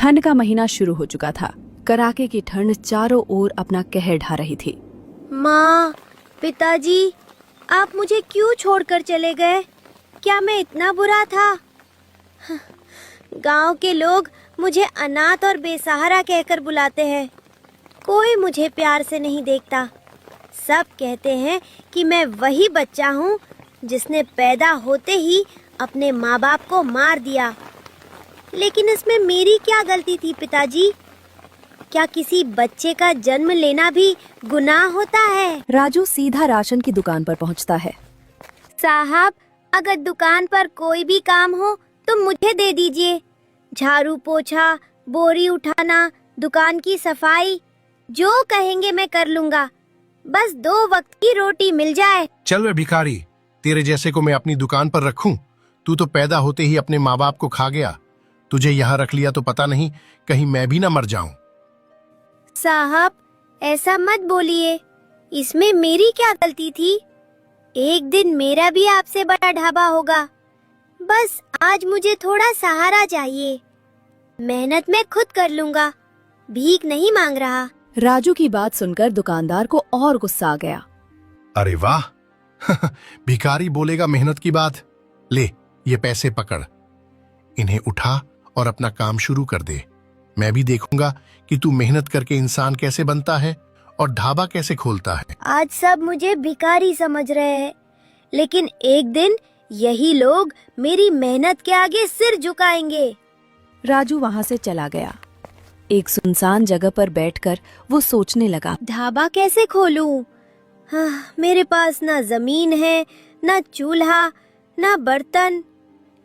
ठंड का महीना शुरू हो चुका था। कड़ाके की ठंड चारों ओर अपना कहर ढा रही थी। माँ, पिताजी, आप मुझे क्यों छोड़कर चले गए? क्या मैं इतना बुरा था? गांव के लोग मुझे अनाथ और बेसहारा कहकर बुलाते हैं। कोई मुझे प्यार से नहीं देखता। सब कहते हैं कि मैं वही बच्चा हूँ जिसने पैदा होते ही अपने माँ बाप को मार दिया। लेकिन इसमें मेरी क्या गलती थी पिताजी? क्या किसी बच्चे का जन्म लेना भी गुनाह होता है? राजू सीधा राशन की दुकान पर पहुंचता है। साहब, अगर दुकान पर कोई भी काम हो तो मुझे दे दीजिए। झाड़ू पोछा, बोरी उठाना, दुकान की सफाई, जो कहेंगे मैं कर लूँगा। बस 2 वक्त की रोटी मिल जाए। चल वे भिखारी, तेरे जैसे को मैं अपनी दुकान पर रखूं? तू तो पैदा होते ही अपने माँ बाप को खा गया। तुझे यहाँ रख लिया तो पता नहीं कहीं मैं भी ना मर जाऊं। साहब, ऐसा मत बोलिए। इसमें मेरी क्या गलती थी? एक दिन मेरा भी आपसे बड़ा ढाबा होगा। बस आज मुझे थोड़ा सहारा चाहिए। मेहनत मैं खुद कर लूँगा। भीख नहीं मांग रहा। राजू की बात सुनकर दुकानदार को और गुस्सा आ गया। अरे वाह, भिखारी बोलेगा मेहनत की बात। ले, ये पैसे पकड़, इन्हें उठा और अपना काम शुरू कर दे। मैं भी देखूंगा कि तू मेहनत करके इंसान कैसे बनता है और ढाबा कैसे खोलता है। आज सब मुझे भिखारी समझ रहे हैं, लेकिन एक दिन यही लोग मेरी मेहनत के आगे सिर झुकाएंगे। राजू वहाँ से चला गया। एक सुनसान जगह पर बैठकर वो सोचने लगा, ढाबा कैसे खोलूं? मेरे पास ना जमीन है, ना चूल्हा, ना बर्तन,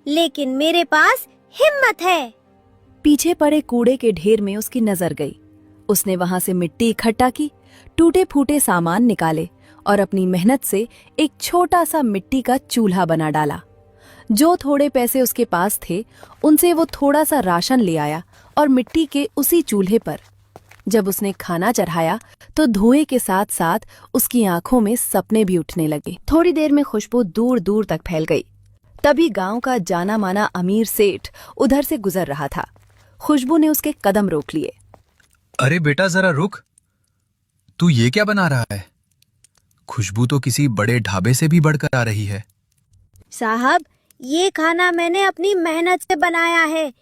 लेकिन मेरे पास हिम्मत है। पीछे पड़े कूड़े के ढेर में उसकी नजर गई। उसने वहां से मिट्टी इकट्ठा की, टूटे फूटे सामान निकाले और अपनी मेहनत से एक छोटा सा मिट्टी का चूल्हा बना डाला। जो थोड़े पैसे उसके पास थे उनसे वो थोड़ा सा राशन ले आया और मिट्टी के उसी चूल्हे पर जब उसने खाना चढ़ाया तो धुएं के साथ साथ उसकी आंखों में सपने भी उठने लगे। थोड़ी देर में खुशबू दूर दूर तक फैल गई। तभी गांव का जाना माना अमीर सेठ उधर से गुजर रहा था। खुशबू ने उसके कदम रोक लिए। अरे बेटा, जरा रुक। तू ये क्या बना रहा है? खुशबू तो किसी बड़े ढाबे से भी बढ़कर आ रही है। साहब, ये खाना मैंने अपनी मेहनत से बनाया है।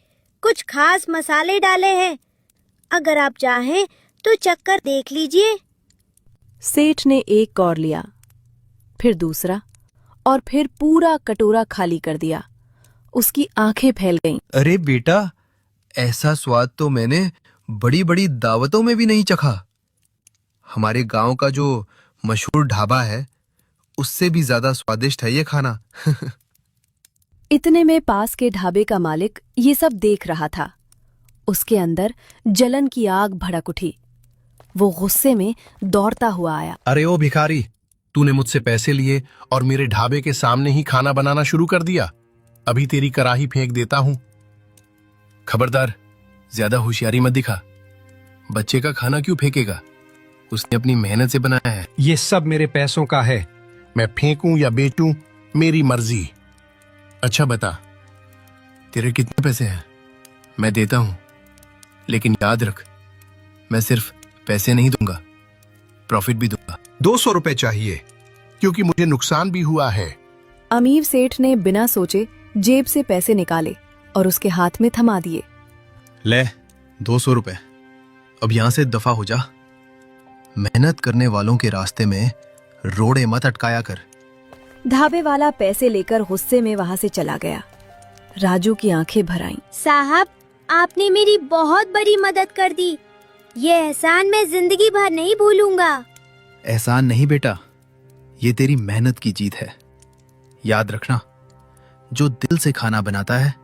कुछ खास मसाले डाले हैं। अगर आप चाहें तो चक्कर देख लीजिए। सेठ ने एक कौर लिया, फिर दूसरा और फिर पूरा कटोरा खाली कर दिया। उसकी आंखें फैल गईं। अरे बेटा, ऐसा स्वाद तो मैंने बड़ी बड़ी दावतों में भी नहीं चखा। हमारे गांव का जो मशहूर ढाबा है उससे भी ज्यादा स्वादिष्ट है ये खाना। इतने में पास के ढाबे का मालिक ये सब देख रहा था। उसके अंदर जलन की आग भड़क उठी। वो गुस्से में दौड़ता हुआ आया। अरे ओ भिखारी, तूने मुझसे पैसे लिए और मेरे ढाबे के सामने ही खाना बनाना शुरू कर दिया। अभी तेरी कराही फेंक देता हूं। खबरदार, ज्यादा होशियारी मत दिखा। बच्चे का खाना क्यों फेंकेगा? उसने अपनी मेहनत से बनाया है। ये सब मेरे पैसों का है। मैं फेंकूं या बेचूं मेरी मर्जी। अच्छा बता, तेरे कितने पैसे हैं? मैं देता हूं, लेकिन याद रख, मैं सिर्फ पैसे नहीं दूंगा, प्रॉफिट भी दूंगा। 200 रुपए चाहिए। क्योंकि मुझे नुकसान भी हुआ है। अमीर सेठ ने बिना सोचे जेब से पैसे निकाले और उसके हाथ में थमा दिए। ले, 200 रुपए। अब यहां से दफा हो जा। मेहनत करने वालों के रास्ते में रोड़े मत अटकाया कर। ढाबे वाला पैसे लेकर गुस्से में वहां से चला गया। राजू की आंखें भर आईं। साहब, आपने मेरी बहुत बड़ी मदद कर दी। ये एहसान मैं जिंदगी भर नहीं भूलूंगा। एहसान नहीं बेटा, ये तेरी मेहनत की जीत है। याद रखना, जो दिल से खाना बनाता है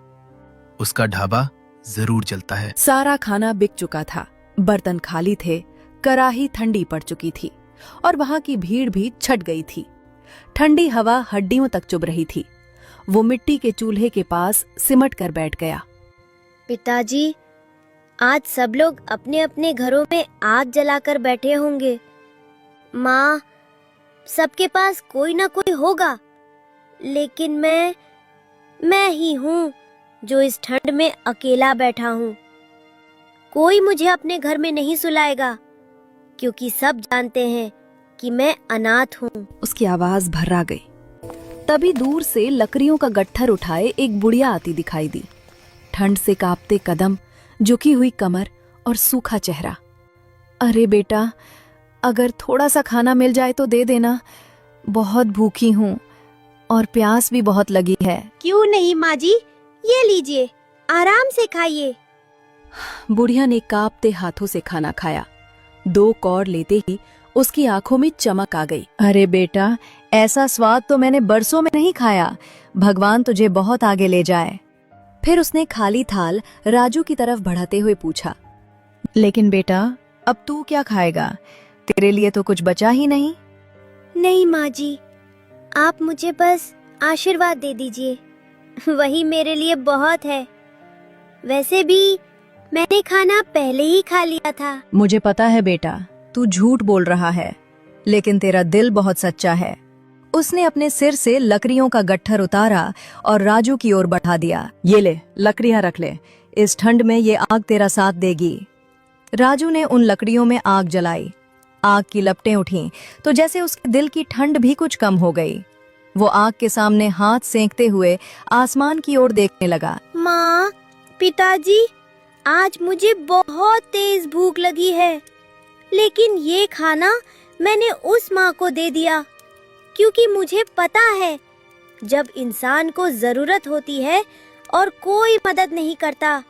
उसका ढाबा जरूर चलता है। सारा खाना बिक चुका था। बर्तन खाली थे, कराही ठंडी पड़ चुकी थी और वहां की भीड़ भी छट गई थी। ठंडी हवा हड्डियों तक चुभ रही थी। वो मिट्टी के चूल्हे के पास सिमट कर बैठ गया। पिताजी, आज सब लोग अपने अपने घरों में आग जलाकर बैठे होंगे। माँ, सबके पास कोई ना कोई होगा, लेकिन मैं ही हूँ जो इस ठंड में अकेला बैठा हूँ। कोई मुझे अपने घर में नहीं सुलाएगा, क्योंकि सब जानते हैं कि मैं अनाथ हूँ। उसकी आवाज भर्रा गई। तभी दूर से लकड़ियों का गट्ठर उठाए एक बुढ़िया आती दिखाई दी। ठंड से कांपते कदम, झुकी हुई कमर और सूखा चेहरा। अरे बेटा, अगर थोड़ा सा खाना मिल जाए तो दे देना, बहुत भूखी हूँ और प्यास भी बहुत लगी है। क्यों नहीं माँ जी, ये लीजिए, आराम से खाइए। बुढ़िया ने कांपते हाथों से खाना खाया। 2 कौर लेते ही उसकी आंखों में चमक आ गई। अरे बेटा, ऐसा स्वाद तो मैंने बरसों में नहीं खाया। भगवान तुझे बहुत आगे ले जाए। फिर उसने खाली थाल राजू की तरफ बढ़ाते हुए पूछा, लेकिन बेटा, अब तू क्या खाएगा? तेरे लिए तो कुछ बचा ही नहीं। नहीं माँ जी, आप मुझे बस आशीर्वाद दे दीजिए, वही मेरे लिए बहुत है। वैसे भी मैंने खाना पहले ही खा लिया था। मुझे पता है बेटा, तू झूठ बोल रहा है, लेकिन तेरा दिल बहुत सच्चा है। उसने अपने सिर से लकड़ियों का गट्ठर उतारा और राजू की ओर बढ़ा दिया। ये ले, लकड़ियां रख ले, इस ठंड में ये आग तेरा साथ देगी। राजू ने उन लकड़ियों में आग जलाई। आग की लपटें उठीं तो जैसे उसके दिल की ठंड भी कुछ कम हो गई। वो आग के सामने हाथ सेंकते हुए आसमान की ओर देखने लगा। माँ, पिताजी, आज मुझे बहुत तेज भूख लगी है, लेकिन ये खाना मैंने उस माँ को दे दिया, क्योंकि मुझे पता है जब इंसान को जरूरत होती है और कोई मदद नहीं करता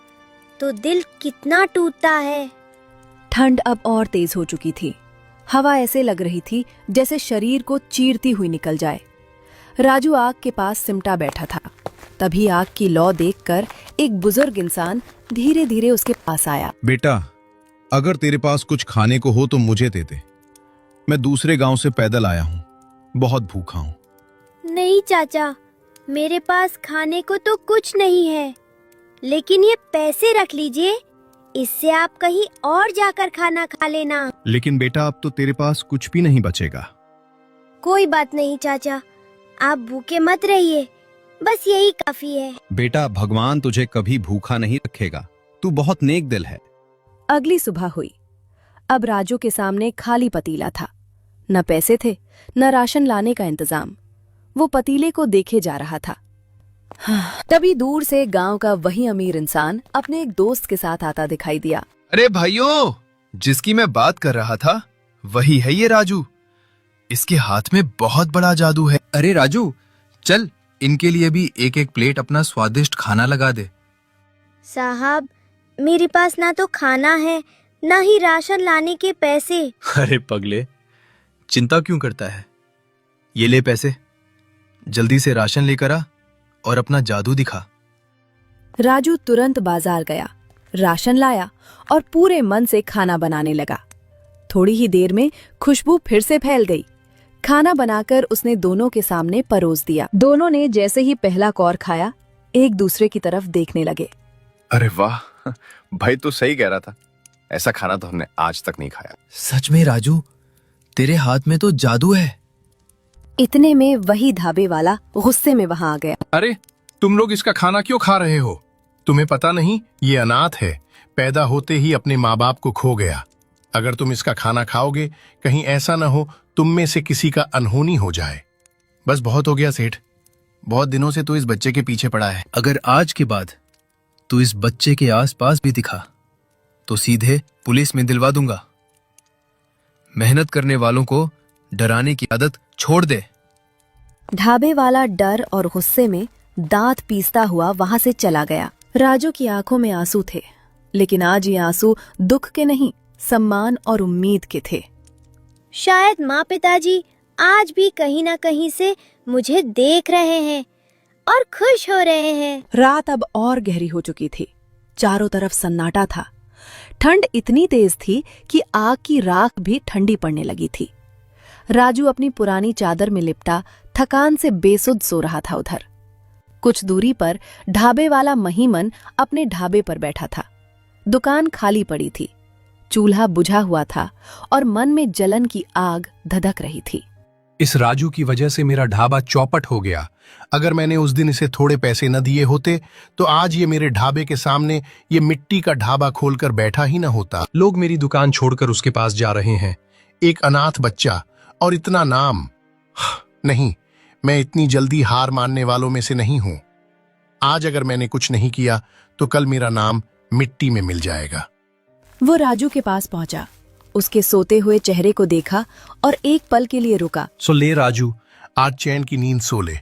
तो दिल कितना टूटता है। ठंड अब और तेज हो चुकी थी। हवा ऐसे लग रही थी जैसे शरीर को चीरती हुई निकल जाए। राजू आग के पास सिमटा बैठा था। तभी आग की लौ देखकर एक बुजुर्ग इंसान धीरे धीरे उसके पास आया। बेटा, अगर तेरे पास कुछ खाने को हो तो मुझे दे दे। मैं दूसरे गांव से पैदल आया हूँ, बहुत भूखा हूँ। नहीं चाचा, मेरे पास खाने को तो कुछ नहीं है, लेकिन ये पैसे रख लीजिए, इससे आप कहीं और जाकर खाना खा लेना। लेकिन बेटा, अब तो तेरे पास कुछ भी नहीं बचेगा। कोई बात नहीं चाचा, आप भूखे मत रहिए, बस यही काफी है। बेटा, भगवान तुझे कभी भूखा नहीं रखेगा, तू बहुत नेक दिल है। अगली सुबह हुई। अब राजू के सामने खाली पतीला था। न पैसे थे, न राशन लाने का इंतजाम। वो पतीले को देखे जा रहा था। तभी दूर से गांव का वही अमीर इंसान अपने एक दोस्त के साथ आता दिखाई दिया। अरे भाइयों, जिसकी मैं बात कर रहा था वही है ये राजू। इसके हाथ में बहुत बड़ा जादू है। अरे राजू, चल इनके लिए भी एक एक प्लेट अपना स्वादिष्ट खाना लगा दे। साहब, मेरे पास ना तो खाना है, ना ही राशन लाने के पैसे। अरे पगले, चिंता क्यों करता है? ये ले पैसे, जल्दी से राशन लेकर आ और अपना जादू दिखा। राजू तुरंत बाजार गया, राशन लाया और पूरे मन से खाना बनाने लगा। थोड़ी ही देर में खुशबू फिर से फैल गई। खाना बनाकर उसने दोनों के सामने परोस दिया। दोनों ने जैसे ही पहला कौर खाया, एक दूसरे की तरफ देखने लगे। अरे वाह, भाई तो सही कह रहा था, ऐसा खाना तो हमने आज तक नहीं खाया। सच में राजू, तेरे हाथ में तो जादू है। इतने में वही ढाबे वाला गुस्से में वहां आ गया। अरे, तुम लोग इसका खाना क्यों खा रहे हो? तुम्हें पता नहीं ये अनाथ है, पैदा होते ही अपने माँ बाप को खो गया। अगर तुम इसका खाना खाओगे, कहीं ऐसा न हो तुम में से किसी का अनहोनी हो जाए। बस बहुत हो गया सेठ, बहुत दिनों से तू इस बच्चे के पीछे पड़ा है। अगर आज के बाद तू इस बच्चे के आसपास भी दिखा तो सीधे पुलिस में दिलवा दूंगा। मेहनत करने वालों को डराने की आदत छोड़ दे। ढाबे वाला डर और गुस्से में दांत पीसता हुआ वहां से चला गया। राजू की आंखों में आंसू थे, लेकिन आज ये आंसू दुख के नहीं, सम्मान और उम्मीद के थे। शायद माँ पिताजी आज भी कहीं ना कहीं से मुझे देख रहे हैं और खुश हो रहे हैं। रात अब और गहरी हो चुकी थी। चारों तरफ सन्नाटा था। ठंड इतनी तेज थी कि आग की राख भी ठंडी पड़ने लगी थी। राजू अपनी पुरानी चादर में लिपटा थकान से बेसुध सो रहा था। उधर कुछ दूरी पर ढाबे वाला महीमन अपने ढाबे पर बैठा था। दुकान खाली पड़ी थी, चूल्हा बुझा हुआ था और मन में जलन की आग धधक रही थी। इस राजू की वजह से मेरा ढाबा चौपट हो गया। अगर मैंने उस दिन इसे थोड़े पैसे न दिए होते तो आज ये मेरे ढाबे के सामने ये मिट्टी का ढाबा खोलकर बैठा ही न होता। लोग मेरी दुकान छोड़कर उसके पास जा रहे हैं। एक अनाथ बच्चा और इतना नाम। नहीं, मैं इतनी जल्दी हार मानने वालों में से नहीं हूं। आज अगर मैंने कुछ नहीं किया तो कल मेरा नाम मिट्टी में मिल जाएगा। वो राजू के पास पहुंचा, उसके सोते हुए चेहरे को देखा और एक पल के लिए रुका। सो ले राजू, आज चैन की नींद सो ले।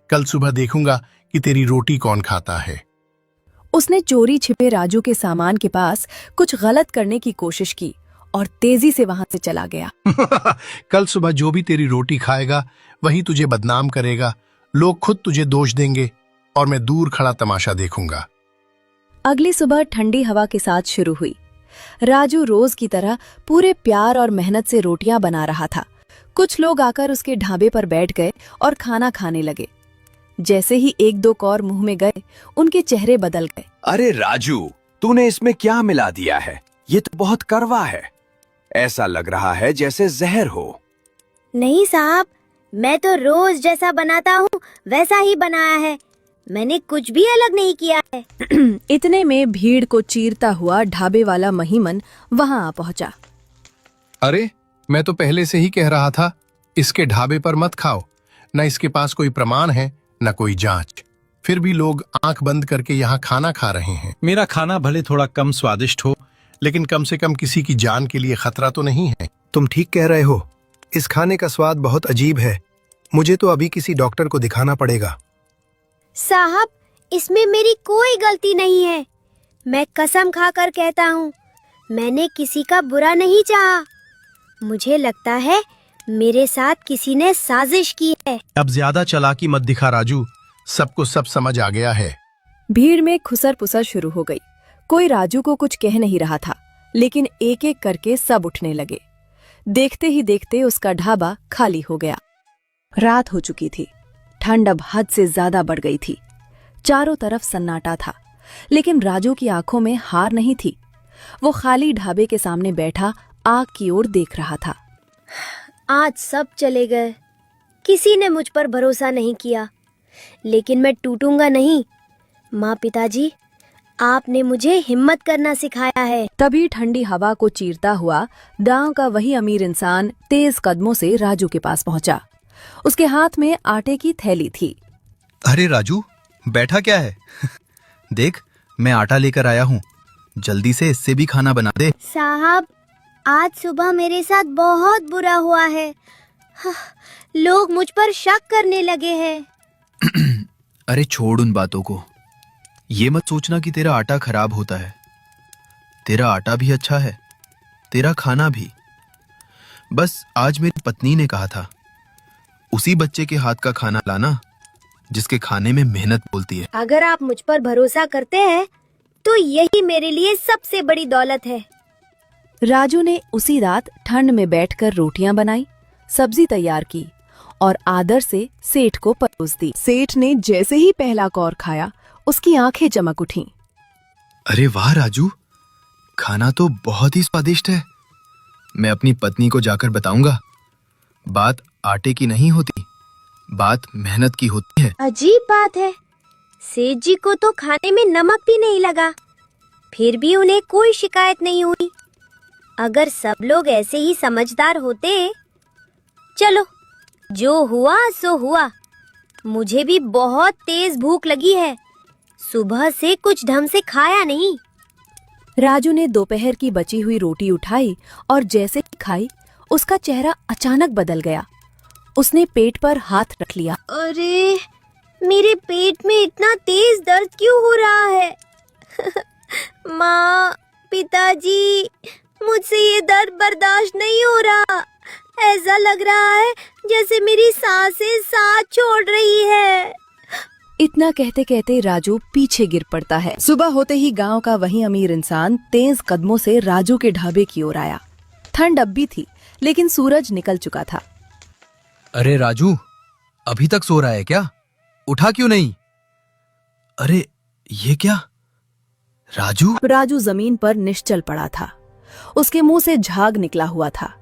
कल सुबह देखूंगा कि तेरी रोटी कौन खाता है। उसने चोरी छिपे राजू के सामान के पास कुछ गलत करने की कोशिश की और तेजी से वहां से चला गया। कल सुबह जो भी तेरी रोटी खाएगा वही तुझे बदनाम करेगा। लोग खुद तुझे दोष देंगे और मैं दूर खड़ा तमाशा देखूंगा। अगली सुबह ठंडी हवा के साथ शुरू हुई। राजू रोज की तरह पूरे प्यार और मेहनत से रोटियां बना रहा था। कुछ लोग आकर उसके ढाबे पर बैठ गए और खाना खाने लगे। जैसे ही एक दो कौर मुंह में गए, उनके चेहरे बदल गए। अरे राजू, तूने इसमें क्या मिला दिया है? ये तो बहुत कड़वा है। ऐसा लग रहा है जैसे जहर हो। नहीं साहब, मैं तो रोज जैसा बनाता हूँ वैसा ही बनाया है। मैंने कुछ भी अलग नहीं किया है। इतने में भीड़ को चीरता हुआ ढाबे वाला महिमन वहां आ पहुंचा। अरे, मैं तो पहले से ही कह रहा था इसके ढाबे पर मत खाओ। न इसके पास कोई प्रमाण है न कोई जांच, फिर भी लोग आंख बंद करके यहाँ खाना खा रहे हैं। मेरा खाना भले थोड़ा कम स्वादिष्ट हो, लेकिन कम से कम किसी की जान के लिए खतरा तो नहीं है। तुम ठीक कह रहे हो। इस खाने का स्वाद बहुत अजीब है। मुझे तो अभी किसी डॉक्टर को दिखाना पड़ेगा। साहब, इसमें मेरी कोई गलती नहीं है। मैं कसम खाकर कहता हूँ, मैंने किसी का बुरा नहीं चाहा। मुझे लगता है मेरे साथ किसी ने साजिश की है। अब ज्यादा चालाकी मत दिखा राजू, सबको सब समझ आ गया है। भीड़ में खुसर पुसर शुरू हो गई। कोई राजू को कुछ कह नहीं रहा था, लेकिन एक एक करके सब उठने लगे। देखते ही देखते उसका ढाबा खाली हो गया। रात हो चुकी थी। ठंड अब हद से ज्यादा बढ़ गई थी। चारों तरफ सन्नाटा था, लेकिन राजू की आंखों में हार नहीं थी। वो खाली ढाबे के सामने बैठा आग की ओर देख रहा था। आज सब चले गए। किसी ने मुझ पर भरोसा नहीं किया, लेकिन मैं टूटूंगा नहीं। माँ, पिताजी, आपने मुझे हिम्मत करना सिखाया है। तभी ठंडी हवा को चीरता हुआ गांव का वही अमीर इंसान तेज कदमों से राजू के पास पहुंचा। उसके हाथ में आटे की थैली थी। अरे राजू, बैठा क्या है? देख, मैं आटा लेकर आया हूँ। जल्दी से इससे भी खाना बना दे। साहब, आज सुबह मेरे साथ बहुत बुरा हुआ है। लोग मुझ पर शक करने लगे हैं। अरे छोड़ उन बातों को। ये मत सोचना कि तेरा आटा खराब होता है। तेरा आटा भी अच्छा है, तेरा खाना भी। बस आज मेरी पत्नी ने कहा था उसी बच्चे के हाथ का खाना लाना जिसके खाने में मेहनत बोलती है। अगर आप मुझ पर भरोसा करते हैं तो यही मेरे लिए सबसे बड़ी दौलत है। राजू ने उसी रात ठंड में बैठकर रोटियां बनाई, सब्जी तैयार की और आदर से सेठ को परोस दी। सेठ ने जैसे ही पहला कौर खाया, उसकी आंखें चमक उठीं। अरे वाह राजू, खाना तो बहुत ही स्वादिष्ट है। मैं अपनी पत्नी को जाकर बताऊंगा। बात आटे की नहीं होती, बात मेहनत की होती है। अजीब बात है, सेठ जी को तो खाने में नमक भी नहीं लगा, फिर भी उन्हें कोई शिकायत नहीं हुई। अगर सब लोग ऐसे ही समझदार होते। चलो, जो हुआ सो हुआ। मुझे भी बहुत तेज भूख लगी है। सुबह से कुछ ढंग से खाया नहीं। राजू ने दोपहर की बची हुई रोटी उठाई और जैसे ही खाई, उसका चेहरा अचानक बदल गया। उसने पेट पर हाथ रख लिया। अरे, मेरे पेट में इतना तेज दर्द क्यों हो रहा है? माँ, पिताजी, मुझसे ये दर्द बर्दाश्त नहीं हो रहा। ऐसा लग रहा है जैसे मेरी सांसें साथ छोड़ रही है। इतना कहते कहते राजू पीछे गिर पड़ता है। सुबह होते ही गांव का वही अमीर इंसान तेज कदमों से राजू के ढाबे की ओर आया। ठंड अब भी थी, लेकिन सूरज निकल चुका था। अरे राजू, अभी तक सो रहा है क्या? उठा क्यों नहीं? अरे ये क्या? राजू जमीन पर निश्चल पड़ा था। उसके मुंह से झाग निकला हुआ था।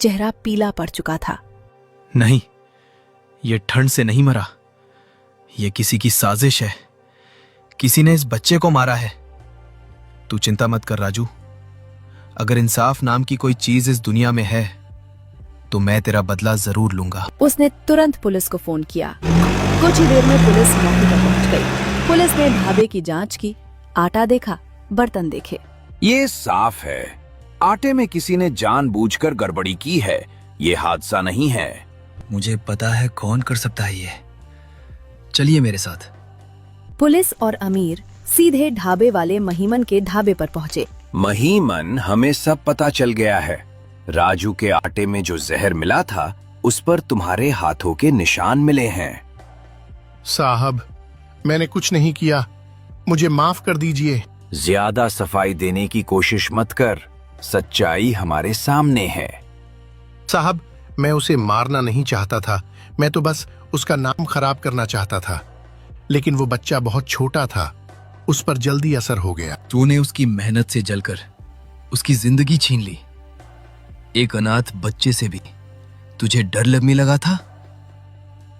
चेहरा पीला पड़ चुका था। नहीं, ये ठंड से नहीं मरा, ये किसी की साजिश है। किसी ने इस बच्चे को मारा है। तू चिंता मत कर राजू, अगर इंसाफ नाम की कोई चीज इस दुनिया में है तो मैं तेरा बदला जरूर लूंगा। उसने तुरंत पुलिस को फोन किया। कुछ ही देर में पुलिस मौके पर पहुंच गई। पुलिस ने ढाबे की जांच की, आटा देखा, बर्तन देखे। ये साफ है, आटे में किसी ने जानबूझकर गड़बड़ी की है, ये हादसा नहीं है। मुझे पता है कौन कर सकता है ये। चलिए मेरे साथ। पुलिस और अमीर सीधे ढाबे वाले महीमन के ढाबे पर पहुंचे। महीमन, हमें सब पता चल गया है। राजू के आटे में जो जहर मिला था उस पर तुम्हारे हाथों के निशान मिले हैं। साहब, मैंने कुछ नहीं किया, मुझे माफ कर दीजिए। ज्यादा सफाई देने की कोशिश मत कर, सच्चाई हमारे सामने है। साहब, मैं उसे मारना नहीं चाहता था, मैं तो बस उसका नाम खराब करना चाहता था। लेकिन वो बच्चा बहुत छोटा था, उस पर जल्दी असर हो गया। तूने उसकी मेहनत से जलकर उसकी जिंदगी छीन ली। एक अनाथ बच्चे से भी तुझे डर लगने लगा था।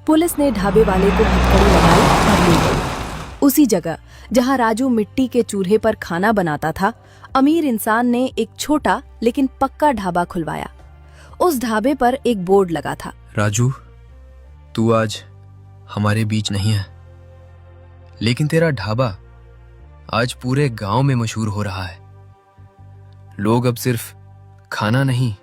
पुलिस ने ढाबे वाले को हथकड़ी लगाई और ले गई। उसी जगह जहां राजू मिट्टी के चूल्हे पर खाना बनाता था, अमीर इंसान ने एक छोटा लेकिन पक्का ढाबा खुलवाया। उस ढाबे पर एक बोर्ड लगा था। राजू, तू आज हमारे बीच नहीं है, लेकिन तेरा ढाबा आज पूरे गांव में मशहूर हो रहा है। लोग अब सिर्फ खाना नहीं